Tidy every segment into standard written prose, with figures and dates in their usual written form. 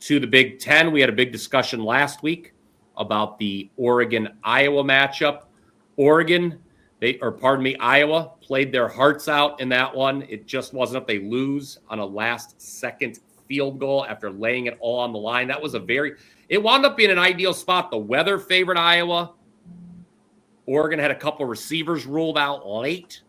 to the Big Ten. We had a big discussion last week about the Oregon-Iowa matchup. Iowa played their hearts out in that one. It just wasn't enough. They lose on a last-second field goal after laying it all on the line. That was it wound up being an ideal spot. The weather favored Iowa. Oregon had a couple receivers ruled out late,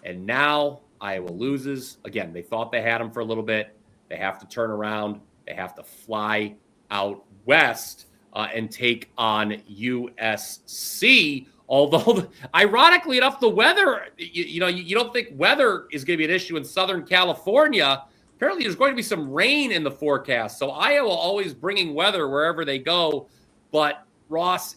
and now Iowa loses. Again, they thought they had them for a little bit. They have to turn around. They have to fly out west and take on USC. Although, ironically enough, the weather, you don't think weather is going to be an issue in Southern California. Apparently, there's going to be some rain in the forecast. So Iowa always bringing weather wherever they go. But, Ross,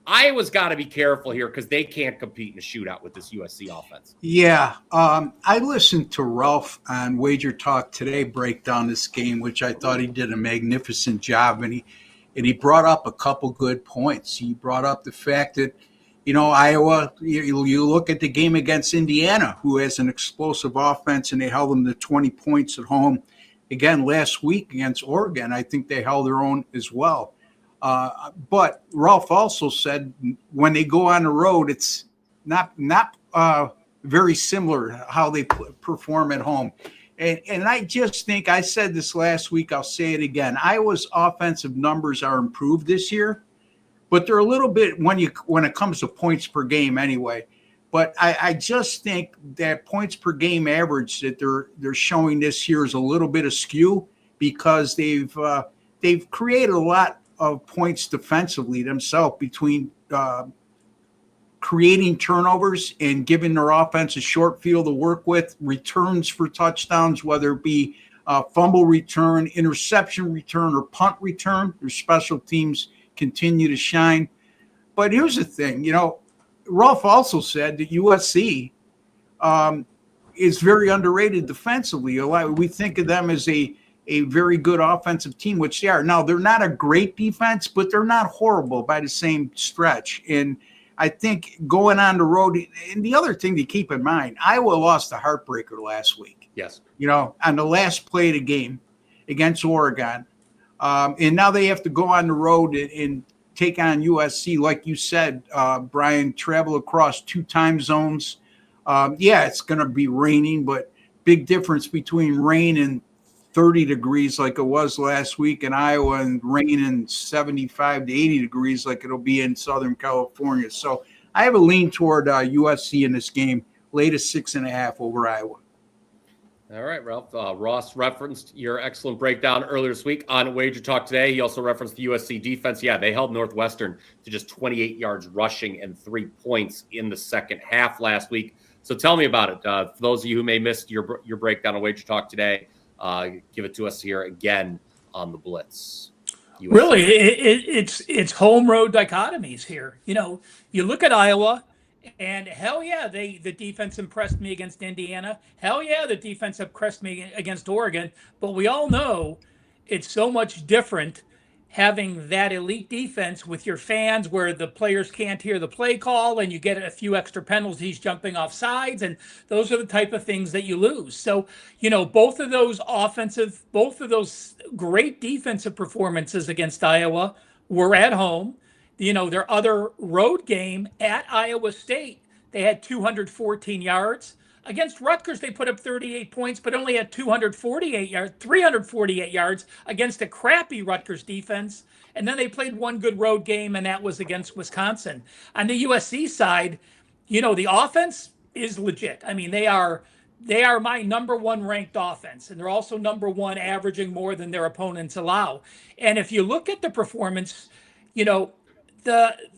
Iowa's got to be careful here because they can't compete in a shootout with this USC offense. Yeah. I listened to Ralph on Wager Talk today break down this game, which I thought he did a magnificent job. And he brought up a couple good points. He brought up the fact that, Iowa, you look at the game against Indiana, who has an explosive offense, and they held them to 20 points at home. Again, last week against Oregon, I think they held their own as well. But Ralph also said when they go on the road, it's not very similar to how they perform at home. And I just think, I said this last week, I'll say it again, Iowa's offensive numbers are improved this year, but they're a little bit when it comes to points per game anyway. But I just think that points per game average that they're showing this year is a little bit askew because they've created a lot of points defensively themselves between creating turnovers and giving their offense a short field to work with, returns for touchdowns, whether it be fumble return, interception return, or punt return. Their special teams continue to shine. But here's the thing, Ralph also said that USC is very underrated defensively. We think of them as a very good offensive team, which they are. Now, they're not a great defense, but they're not horrible by the same stretch. And I think going on the road, and the other thing to keep in mind, Iowa lost a heartbreaker last week. Yes. On the last play of the game against Oregon. And now they have to go on the road and take on USC. Like you said, Brian, travel across 2 time zones. It's going to be raining, but big difference between rain and 30 degrees like it was last week in Iowa and rain in 75 to 80 degrees like it'll be in Southern California. So I have a lean toward USC in this game, latest 6.5 over Iowa. All right, Ralph. Ross referenced your excellent breakdown earlier this week on Wager Talk today. He also referenced the USC defense. Yeah, they held Northwestern to just 28 yards rushing and 3 points in the second half last week. So tell me about it. For those of you who may missed your breakdown on Wager Talk today, give it to us here again on the Blitz. USC. Really, it's home road dichotomies here. You look at Iowa, and hell yeah, the defense impressed me against Indiana. Hell yeah, the defense impressed me against Oregon. But we all know it's so much different having that elite defense with your fans where the players can't hear the play call and you get a few extra penalties jumping off sides. And those are the type of things that you lose. So, both of those great defensive performances against Iowa were at home. Their other road game at Iowa State, they had 214 yards. Against Rutgers, they put up 38 points, but only had 348 yards against a crappy Rutgers defense. And then they played one good road game, and that was against Wisconsin. On the USC side, the offense is legit. I mean, they are my number 1 ranked offense, and they're also number 1 averaging more than their opponents allow. And if you look at the performance, the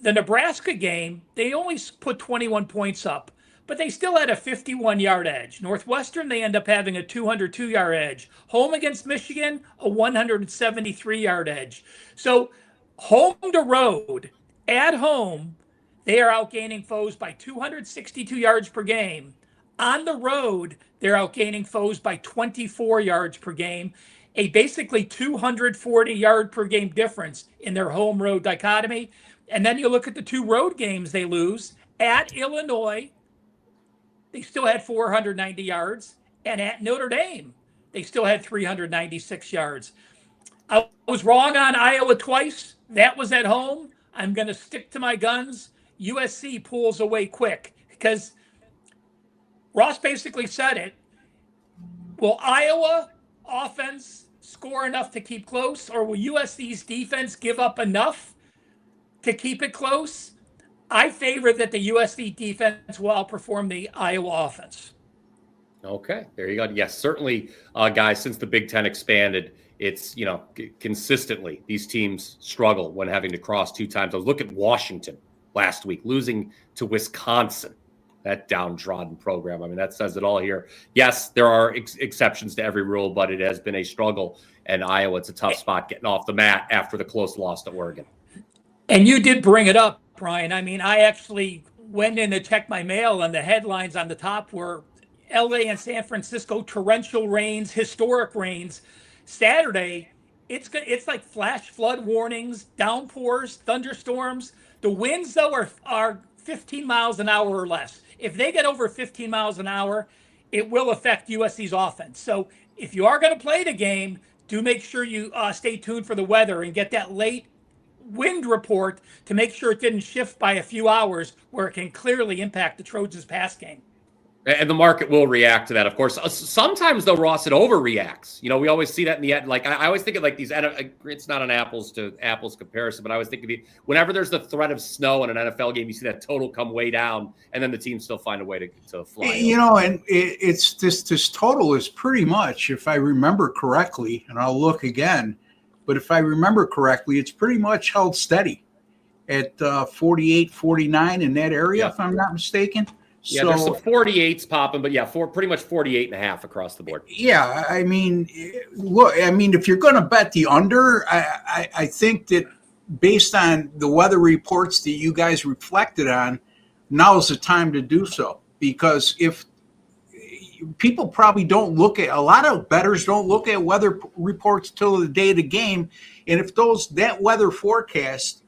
Nebraska game, they only put 21 points up, but they still had a 51-yard edge. Northwestern, they end up having a 202-yard edge. Home against Michigan, a 173-yard edge. So home to road, at home, they are outgaining foes by 262 yards per game. On the road, they're outgaining foes by 24 yards per game, a basically 240-yard per game difference in their home road dichotomy. And then you look at the 2 road games they lose. At Illinois, they still had 490 yards. And at Notre Dame, they still had 396 yards. I was wrong on Iowa twice. That was at home. I'm going to stick to my guns. USC pulls away quick because Ross basically said it. Will Iowa offense score enough to keep close, or will USC's defense give up enough to keep it close? I favor that the USC defense will outperform the Iowa offense. Okay, there you go. Yes, certainly, guys, since the Big Ten expanded, it's, consistently these teams struggle when having to cross 2 times. I was looking at Washington last week, losing to Wisconsin, that downtrodden program. I mean, that says it all here. Yes, there are exceptions to every rule, but it has been a struggle. And Iowa, it's a tough spot getting off the mat after the close loss to Oregon. And you did bring it up, Brian. I mean, I actually went in to check my mail, and the headlines on the top were LA and San Francisco torrential rains, historic rains. Saturday, it's like flash flood warnings, downpours, thunderstorms. The winds though are 15 miles an hour or less. If they get over 15 miles an hour, it will affect USC's offense. So if you are going to play the game, do make sure you stay tuned for the weather and get that late wind report to make sure it didn't shift by a few hours where it can clearly impact the Trojans' pass game. And the market will react to that, of course. Sometimes, though, Ross, it overreacts. We always see that in the end. Like, I always think of like these. It's not an apples to apples comparison, but I always think of whenever there's the threat of snow in an NFL game, you see that total come way down, and then the teams still find a way to fly. And it's this total is pretty much, if I remember correctly, and I'll look again, but if I remember correctly, it's pretty much held steady at 48, 49 in that area, if I'm not mistaken. Yeah, so, there's some 48s popping, but pretty much 48.5 across the board. Yeah, I mean, look, if you're going to bet the under, I think that based on the weather reports that you guys reflected on, now's the time to do so. Because if people probably don't look at, a lot of bettors don't look at weather reports till the day of the game, and if that weather forecast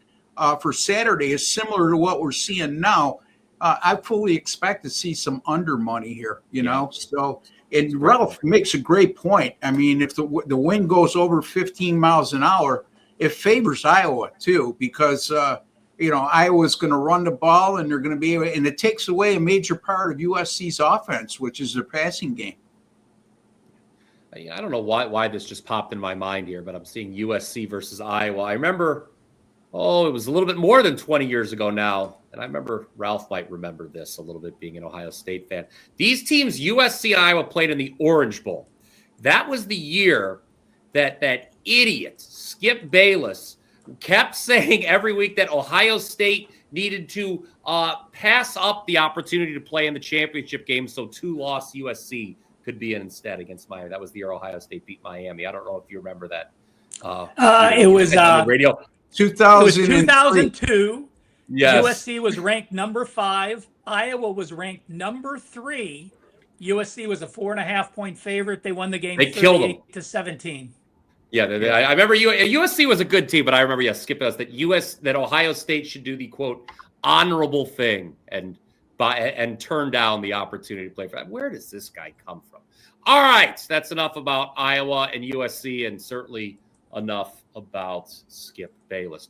for Saturday is similar to what we're seeing now, I fully expect to see some under money here, So, and Ralph makes a great point. I mean, if the wind goes over 15 miles an hour, it favors Iowa too, because Iowa's going to run the ball and they're going to be able, and it takes away a major part of USC's offense, which is their passing game. I don't know why this just popped in my mind here, but I'm seeing USC versus Iowa. I remember, it was a little bit more than 20 years ago now. And I remember Ralph might remember this a little bit, being an Ohio State fan. These teams, USC and Iowa, played in the Orange Bowl. That was the year that idiot, Skip Bayless, kept saying every week that Ohio State needed to pass up the opportunity to play in the championship game so 2-loss USC could be in instead against Miami. That was the year Ohio State beat Miami. I don't know if you remember that. It was on the radio. 2002. Yes. USC was ranked number 5. Iowa was ranked number 3. USC was a 4.5-point favorite. They won the game. They killed them 38-17. Yeah, I remember USC was a good team, but I remember Skip us that Ohio State should do the quote honorable thing and turn down the opportunity to play for that. Where does this guy come from? All right, that's enough about Iowa and USC, and certainly enough about Skip Bayless.